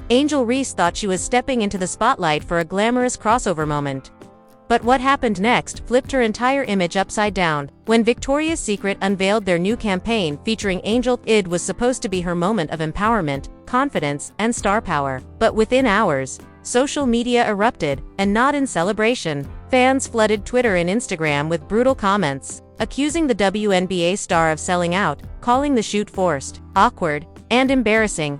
Angel Reese thought she was stepping into the spotlight for a glamorous crossover moment. But what happened next flipped her entire image upside down. When Victoria's Secret unveiled their new campaign featuring Angel, it was supposed to be her moment of empowerment, confidence, and star power. But within hours, social media erupted, and not in celebration. Fans flooded Twitter and Instagram with brutal comments, accusing the WNBA star of selling out, calling the shoot forced, awkward, and embarrassing.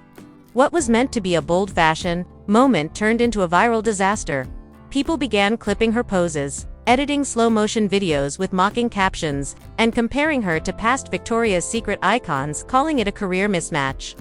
What was meant to be a bold fashion moment turned into a viral disaster. People began clipping her poses, editing slow-motion videos with mocking captions, and comparing her to past Victoria's Secret icons, calling it a career mismatch.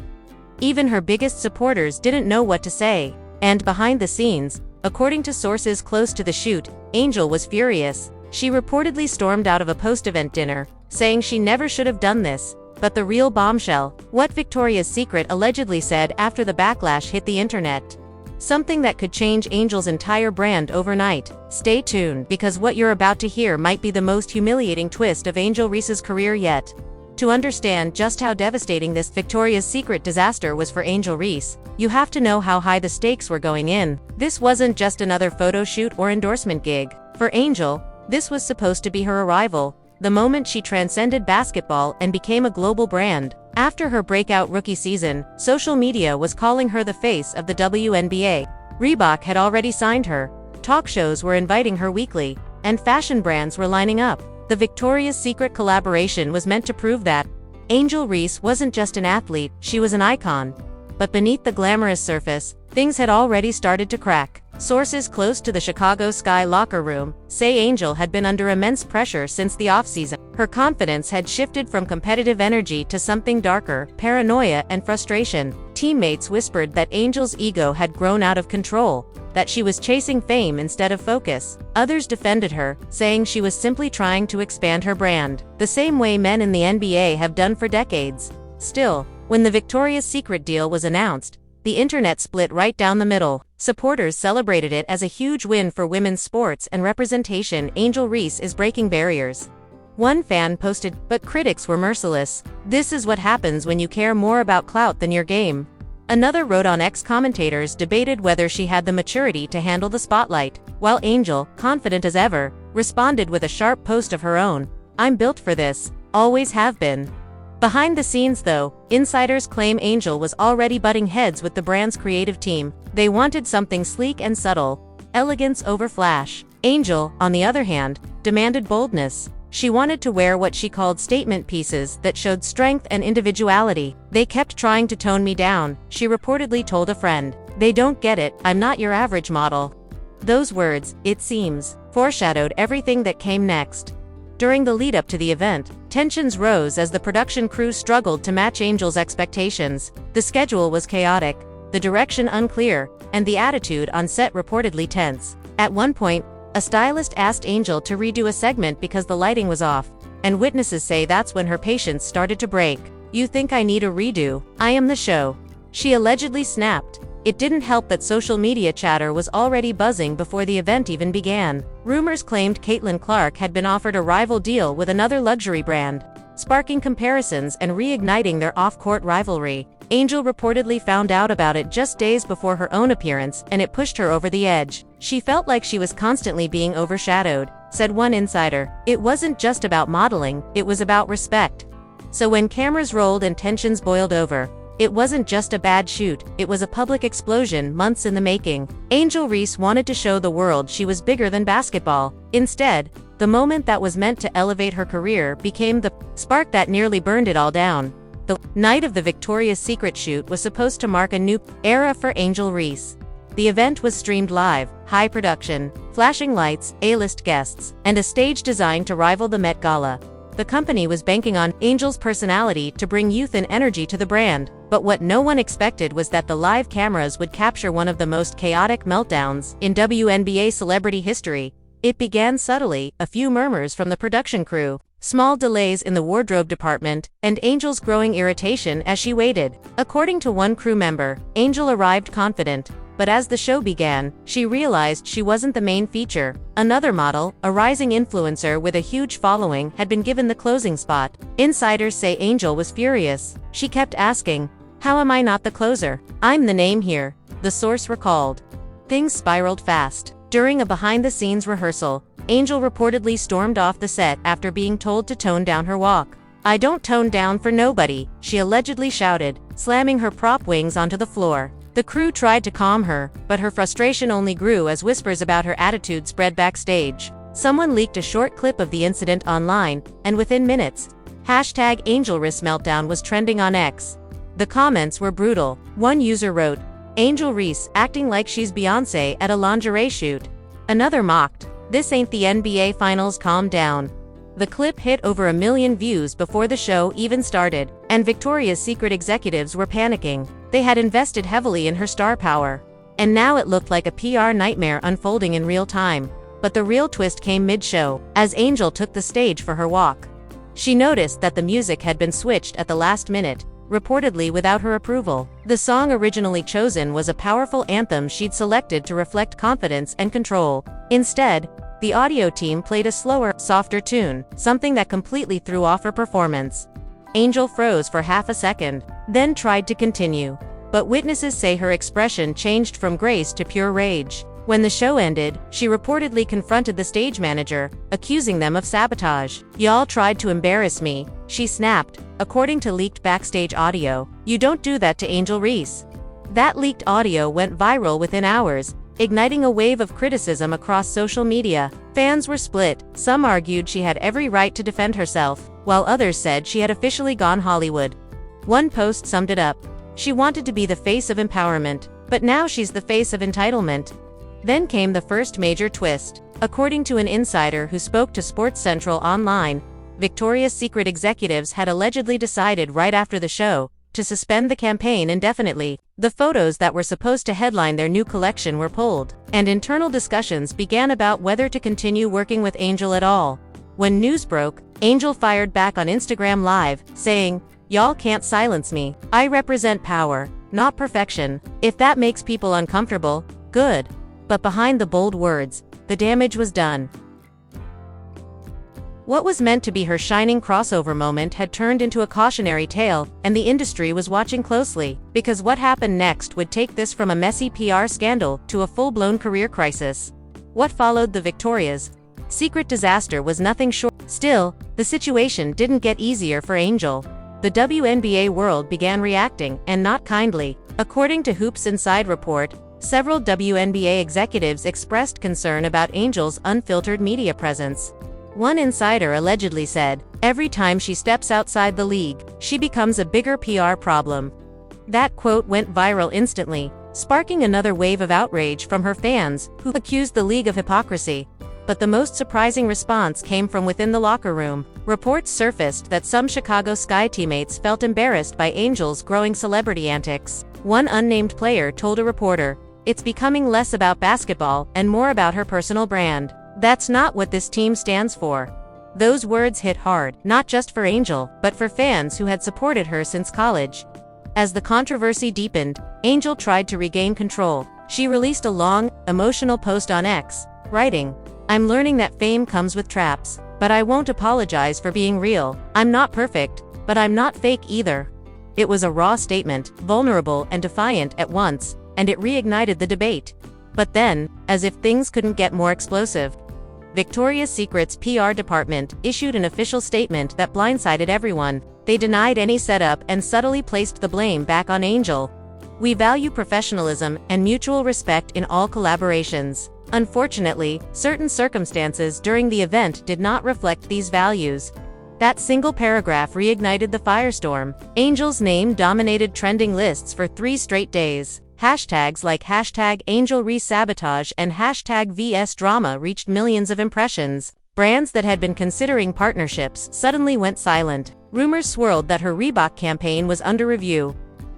Even her biggest supporters didn't know what to say. And behind the scenes, according to sources close to the shoot, Angel was furious. She reportedly stormed out of a post-event dinner, saying she never should have done this. But the real bombshell, what Victoria's Secret allegedly said after the backlash hit the internet. Something that could change Angel's entire brand overnight. Stay tuned, because what you're about to hear might be the most humiliating twist of Angel Reese's career yet. To understand just how devastating this Victoria's Secret disaster was for Angel Reese, you have to know how high the stakes were going in. This wasn't just another photo shoot or endorsement gig. For Angel, this was supposed to be her arrival, the moment she transcended basketball and became a global brand. After her breakout rookie season, social media was calling her the face of the WNBA. Reebok had already signed her, talk shows were inviting her weekly, and fashion brands were lining up. The Victoria's Secret collaboration was meant to prove that Angel Reese wasn't just an athlete, she was an icon. But beneath the glamorous surface, things had already started to crack. Sources close to the Chicago Sky locker room say Angel had been under immense pressure since the offseason. Her confidence had shifted from competitive energy to something darker, paranoia and frustration. Teammates whispered that Angel's ego had grown out of control, that she was chasing fame instead of focus. Others defended her, saying she was simply trying to expand her brand, the same way men in the NBA have done for decades. Still, when the Victoria's Secret deal was announced, the internet split right down the middle. Supporters celebrated it as a huge win for women's sports and representation. Angel Reese is breaking barriers. One fan posted, but critics were merciless. This is what happens when you care more about clout than your game. Another wrote on X. Commentators debated whether she had the maturity to handle the spotlight, while Angel, confident as ever, responded with a sharp post of her own. I'm built for this, always have been. Behind the scenes though, insiders claim Angel was already butting heads with the brand's creative team. They wanted something sleek and subtle, elegance over flash. Angel, on the other hand, demanded boldness. She wanted to wear what she called statement pieces that showed strength and individuality. They kept trying to tone me down, she reportedly told a friend. They don't get it, I'm not your average model. Those words, it seems, foreshadowed everything that came next. During the lead-up to the event, tensions rose as the production crew struggled to match Angel's expectations. The schedule was chaotic, the direction unclear, and the attitude on set reportedly tense. At one point, a stylist asked Angel to redo a segment because the lighting was off, and witnesses say that's when her patience started to break. You think I need a redo? I am the show. She allegedly snapped. It didn't help that social media chatter was already buzzing before the event even began. Rumors claimed Caitlin Clark had been offered a rival deal with another luxury brand, sparking comparisons and reigniting their off-court rivalry. Angel reportedly found out about it just days before her own appearance, and it pushed her over the edge. She felt like she was constantly being overshadowed, said one insider. It wasn't just about modeling, it was about respect. So when cameras rolled and tensions boiled over, it wasn't just a bad shoot, it was a public explosion months in the making. Angel Reese wanted to show the world she was bigger than basketball. Instead, the moment that was meant to elevate her career became the spark that nearly burned it all down. The night of the Victoria's Secret shoot was supposed to mark a new era for Angel Reese. The event was streamed live, high production, flashing lights, A-list guests, and a stage designed to rival the Met Gala. The company was banking on Angel's personality to bring youth and energy to the brand. But what no one expected was that the live cameras would capture one of the most chaotic meltdowns in WNBA celebrity history. It began subtly, a few murmurs from the production crew, small delays in the wardrobe department, and Angel's growing irritation as she waited. According to one crew member, Angel arrived confident, but as the show began, she realized she wasn't the main feature. Another model, a rising influencer with a huge following, had been given the closing spot. Insiders say Angel was furious. She kept asking, "How am I not the closer? I'm the name here." the source recalled. Things spiraled fast. During a behind-the-scenes rehearsal, Angel reportedly stormed off the set after being told to tone down her walk. "I don't tone down for nobody," she allegedly shouted, slamming her prop wings onto the floor. The crew tried to calm her, but her frustration only grew as whispers about her attitude spread backstage. Someone leaked a short clip of the incident online, and within minutes, #Angel Reese meltdown was trending on X. The comments were brutal. One user wrote, "Angel Reese acting like she's Beyoncé at a lingerie shoot." Another mocked, "This ain't the NBA Finals, calm down." The clip hit over 1 million views before the show even started, and Victoria's Secret executives were panicking. They had invested heavily in her star power. And now it looked like a PR nightmare unfolding in real time. But the real twist came mid-show, as Angel took the stage for her walk. She noticed that the music had been switched at the last minute, reportedly without her approval. The song originally chosen was a powerful anthem she'd selected to reflect confidence and control. Instead, the audio team played a slower, softer tune, something that completely threw off her performance. Angel froze for half a second, then tried to continue. But witnesses say her expression changed from grace to pure rage. When the show ended, she reportedly confronted the stage manager, accusing them of sabotage. "Y'all tried to embarrass me," she snapped, according to leaked backstage audio. "You don't do that to Angel Reese." That leaked audio went viral within hours, igniting a wave of criticism across social media. Fans were split. Some argued she had every right to defend herself, while others said she had officially gone Hollywood. One post summed it up. "She wanted to be the face of empowerment, but now she's the face of entitlement." Then came the first major twist. According to an insider who spoke to SportsCentral Online, Victoria's Secret executives had allegedly decided right after the show to suspend the campaign indefinitely. The photos that were supposed to headline their new collection were pulled, and internal discussions began about whether to continue working with Angel at all. When news broke, Angel fired back on Instagram Live, saying, "Y'all can't silence me. I represent power, not perfection. If that makes people uncomfortable, good." But behind the bold words, the damage was done. What was meant to be her shining crossover moment had turned into a cautionary tale, and the industry was watching closely, because what happened next would take this from a messy PR scandal to a full-blown career crisis. What followed the Victoria's Secret disaster was nothing short. Still, the situation didn't get easier for Angel. The WNBA world began reacting, and not kindly. According to Hoops Inside report, several WNBA executives expressed concern about Angel's unfiltered media presence. One insider allegedly said, "Every time she steps outside the league, she becomes a bigger PR problem." That quote went viral instantly, sparking another wave of outrage from her fans, who accused the league of hypocrisy. But the most surprising response came from within the locker room. Reports surfaced that some Chicago Sky teammates felt embarrassed by Angel's growing celebrity antics. One unnamed player told a reporter, "It's becoming less about basketball and more about her personal brand. That's not what this team stands for." Those words hit hard, not just for Angel, but for fans who had supported her since college. As the controversy deepened, Angel tried to regain control. She released a long, emotional post on X, writing, "I'm learning that fame comes with traps, but I won't apologize for being real. I'm not perfect, but I'm not fake either." It was a raw statement, vulnerable and defiant at once, and it reignited the debate. But then, as if things couldn't get more explosive, Victoria's Secret's PR department issued an official statement that blindsided everyone. They denied any setup and subtly placed the blame back on Angel. "We value professionalism and mutual respect in all collaborations. Unfortunately, certain circumstances during the event did not reflect these values." That single paragraph reignited the firestorm. Angel's name dominated trending lists for 3 straight days. Hashtags like #Angel Reese Sabotage and #VS Drama reached millions of impressions. Brands that had been considering partnerships suddenly went silent. Rumors swirled that her Reebok campaign was under review.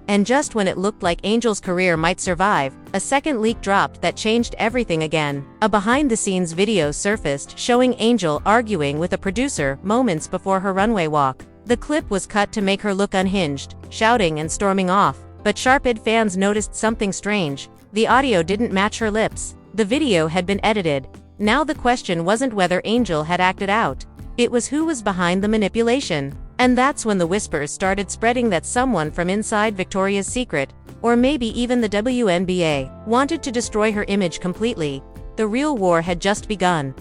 And just when it looked like Angel's career might survive, a second leak dropped that changed everything again. A behind-the-scenes video surfaced showing Angel arguing with a producer moments before her runway walk. The clip was cut to make her look unhinged, shouting and storming off. But sharp-eyed fans noticed something strange. The audio didn't match her lips. The video had been edited. Now the question wasn't whether Angel had acted out. It was who was behind the manipulation. And that's when the whispers started spreading that someone from inside Victoria's Secret, or maybe even the WNBA, wanted to destroy her image completely. The real war had just begun.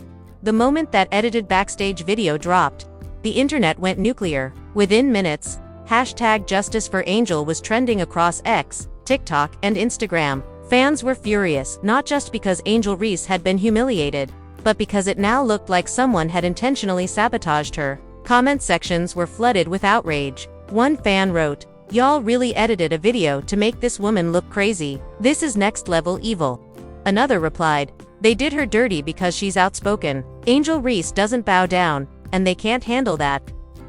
The moment that edited backstage video dropped, the internet went nuclear. Within minutes, #JusticeForAngel was trending across X, TikTok, and Instagram. Fans were furious, not just because Angel Reese had been humiliated, but because it now looked like someone had intentionally sabotaged her. Comment sections were flooded with outrage. One fan wrote, "Y'all really edited a video to make this woman look crazy. This is next level evil." Another replied, "They did her dirty because she's outspoken. Angel Reese doesn't bow down, and they can't handle that."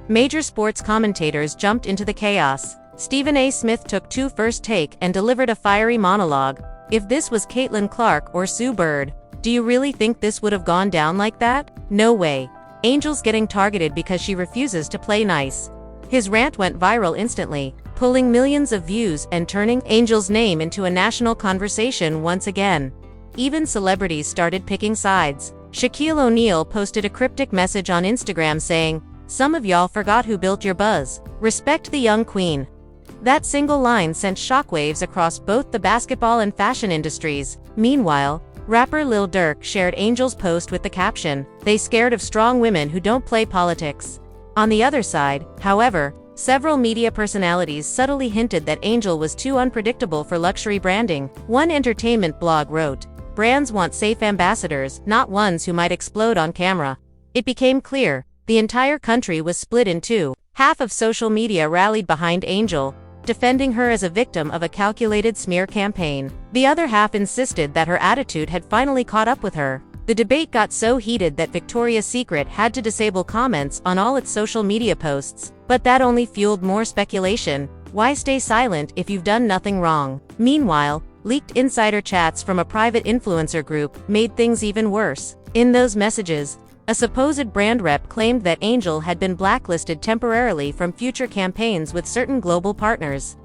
Major sports commentators jumped into the chaos. Stephen A. Smith took to first take and delivered a fiery monologue. "If this was Caitlin Clark or Sue Bird, do you really think this would have gone down like that? No way. Angel's getting targeted because she refuses to play nice." His rant went viral instantly, pulling millions of views and turning Angel's name into a national conversation once again. Even celebrities started picking sides. Shaquille O'Neal posted a cryptic message on Instagram saying, "Some of y'all forgot who built your buzz. Respect the young queen." That single line sent shockwaves across both the basketball and fashion industries. Meanwhile, rapper Lil Durk shared Angel's post with the caption, "They scared of strong women who don't play politics." On the other side, however, several media personalities subtly hinted that Angel was too unpredictable for luxury branding. One entertainment blog wrote, "Brands want safe ambassadors, not ones who might explode on camera." It became clear, the entire country was split in two. Half of social media rallied behind Angel, defending her as a victim of a calculated smear campaign. The other half insisted that her attitude had finally caught up with her. The debate got so heated that Victoria's Secret had to disable comments on all its social media posts. But that only fueled more speculation. Why stay silent if you've done nothing wrong? Meanwhile, leaked insider chats from a private influencer group made things even worse. In those messages, a supposed brand rep claimed that Angel had been blacklisted temporarily from future campaigns with certain global partners.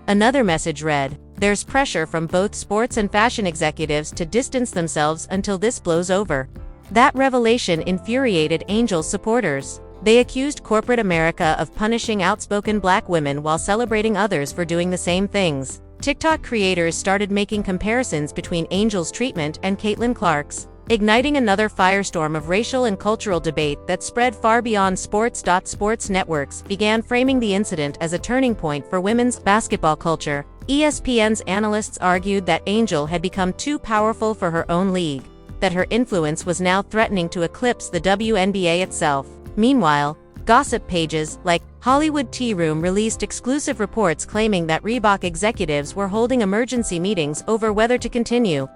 Another message read, "There's pressure from both sports and fashion executives to distance themselves until this blows over." That revelation infuriated Angel's supporters. They accused corporate America of punishing outspoken black women while celebrating others for doing the same things. TikTok creators started making comparisons between Angel's treatment and Caitlin Clark's, igniting another firestorm of racial and cultural debate that spread far beyond sports. Sports networks began framing the incident as a turning point for women's basketball culture. ESPN's analysts argued that Angel had become too powerful for her own league, that her influence was now threatening to eclipse the WNBA itself. Meanwhile, gossip pages like Hollywood Tea Room released exclusive reports claiming that Reebok executives were holding emergency meetings over whether to continue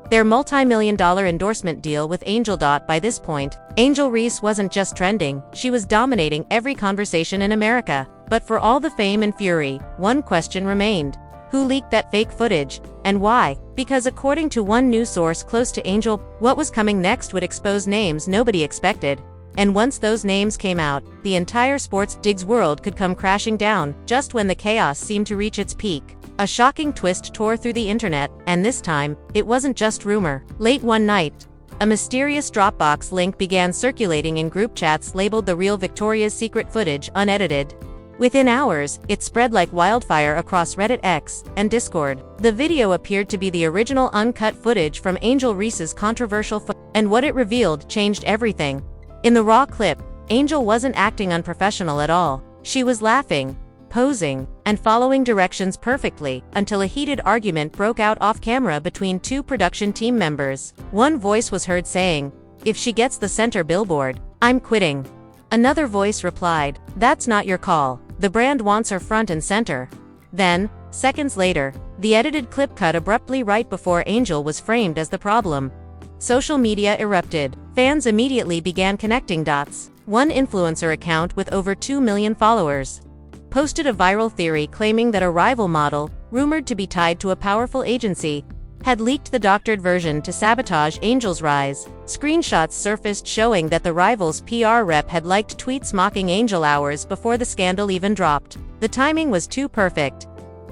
their multi-million-dollar endorsement deal with Angel. By this point, Angel Reese wasn't just trending, she was dominating every conversation in America. But for all the fame and fury, one question remained. Who leaked that fake footage, and why? Because according to one news source close to Angel, what was coming next would expose names nobody expected. And once those names came out, the entire sports digs world could come crashing down, just when the chaos seemed to reach its peak. A shocking twist tore through the internet, and this time, it wasn't just rumor. Late one night, a mysterious Dropbox link began circulating in group chats labeled "The Real Victoria's Secret Footage, Unedited." Within hours, it spread like wildfire across Reddit, X, and Discord. The video appeared to be the original uncut footage from Angel Reese's controversial and what it revealed changed everything. In the raw clip, Angel wasn't acting unprofessional at all. She was laughing, posing, and following directions perfectly, until a heated argument broke out off-camera between two production team members. One voice was heard saying, "If she gets the center billboard, I'm quitting." Another voice replied, "That's not your call. The brand wants her front and center." Then, seconds later, the edited clip cut abruptly right before Angel was framed as the problem. Social media erupted. Fans immediately began connecting dots. One influencer account with over 2 million followers posted a viral theory claiming that a rival model, rumored to be tied to a powerful agency, had leaked the doctored version to sabotage Angel's rise. Screenshots surfaced showing that the rival's PR rep had liked tweets mocking Angel hours before the scandal even dropped. The timing was too perfect.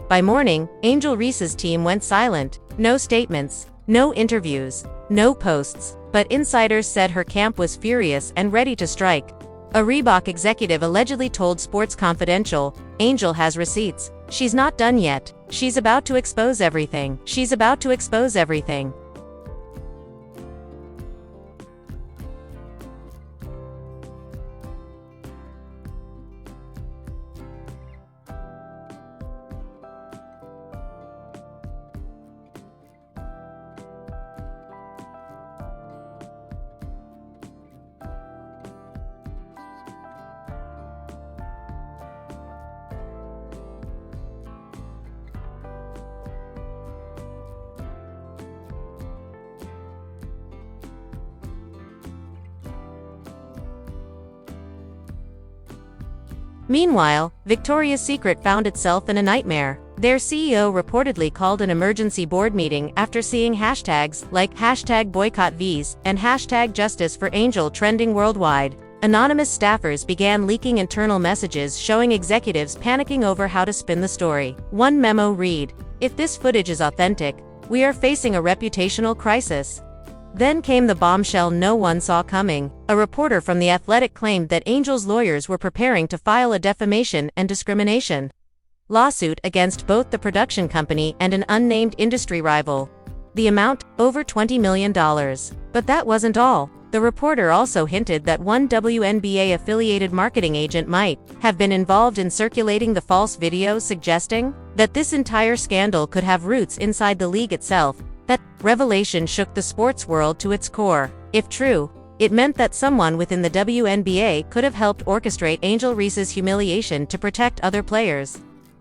By morning, Angel Reese's team went silent. No statements, no interviews, no posts, but insiders said her camp was furious and ready to strike. A Reebok executive allegedly told Sports Confidential, "Angel has receipts. She's not done yet. She's about to expose everything. She's about to expose everything." Meanwhile, Victoria's Secret found itself in a nightmare. Their CEO reportedly called an emergency board meeting after seeing hashtags like #BoycottVs and #Justice for Angel trending worldwide. Anonymous staffers began leaking internal messages showing executives panicking over how to spin the story. One memo read, "If this footage is authentic, we are facing a reputational crisis." Then came the bombshell no one saw coming. A reporter from The Athletic claimed that Angel's lawyers were preparing to file a defamation and discrimination lawsuit against both the production company and an unnamed industry rival. The amount, over $20 million. But that wasn't all. The reporter also hinted that one WNBA-affiliated marketing agent might have been involved in circulating the false video, suggesting that this entire scandal could have roots inside the league itself. That revelation shook the sports world to its core. If true, it meant that someone within the WNBA could have helped orchestrate Angel Reese's humiliation to protect other players.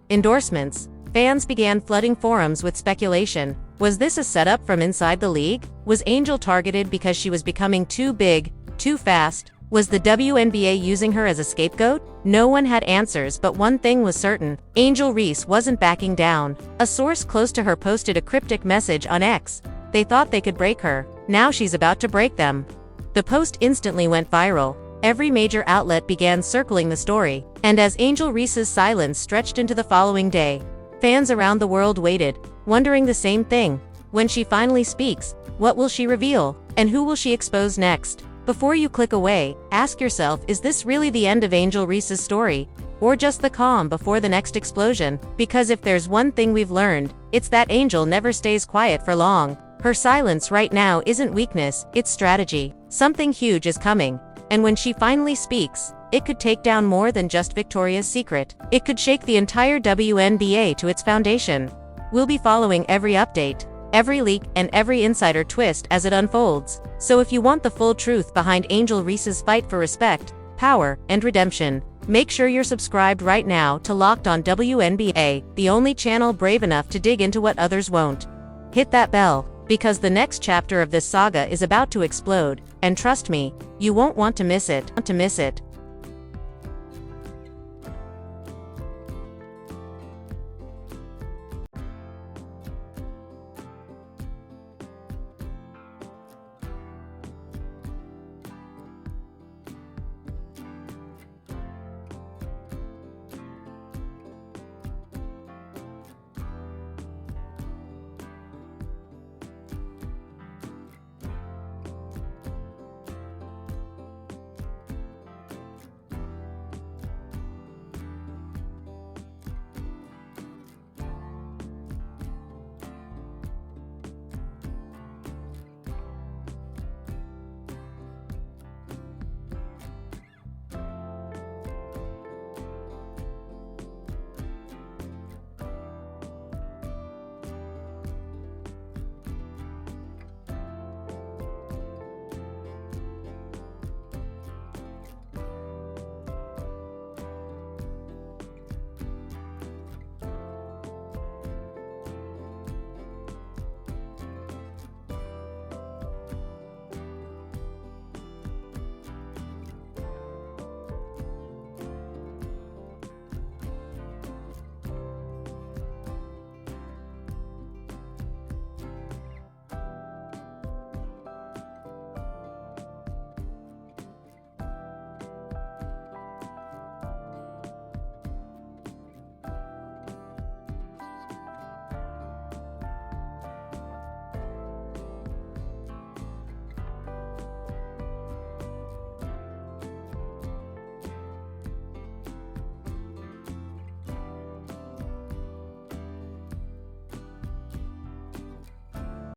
Endorsements. Fans began flooding forums with speculation. Was this a setup from inside the league? Was Angel targeted because she was becoming too big, too fast? Was the WNBA using her as a scapegoat? No one had answers, but one thing was certain: Angel Reese wasn't backing down. A source close to her posted a cryptic message on X. They thought they could break her. Now she's about to break them. The post instantly went viral. Every major outlet began circling the story. And as Angel Reese's silence stretched into the following day, fans around the world waited, wondering the same thing. When she finally speaks, what will she reveal? And who will she expose next? Before you click away, ask yourself, is this really the end of Angel Reese's story? Or just the calm before the next explosion? Because if there's one thing we've learned, it's that Angel never stays quiet for long. Her silence right now isn't weakness, it's strategy. Something huge is coming. And when she finally speaks, it could take down more than just Victoria's Secret. It could shake the entire WNBA to its foundation. We'll be following every update, every leak, and every insider twist as it unfolds. So if you want the full truth behind Angel Reese's fight for respect, power, and redemption, make sure you're subscribed right now to Locked On WNBA, the only channel brave enough to dig into what others won't. Hit that bell, because the next chapter of this saga is about to explode, and trust me, you won't want to miss it.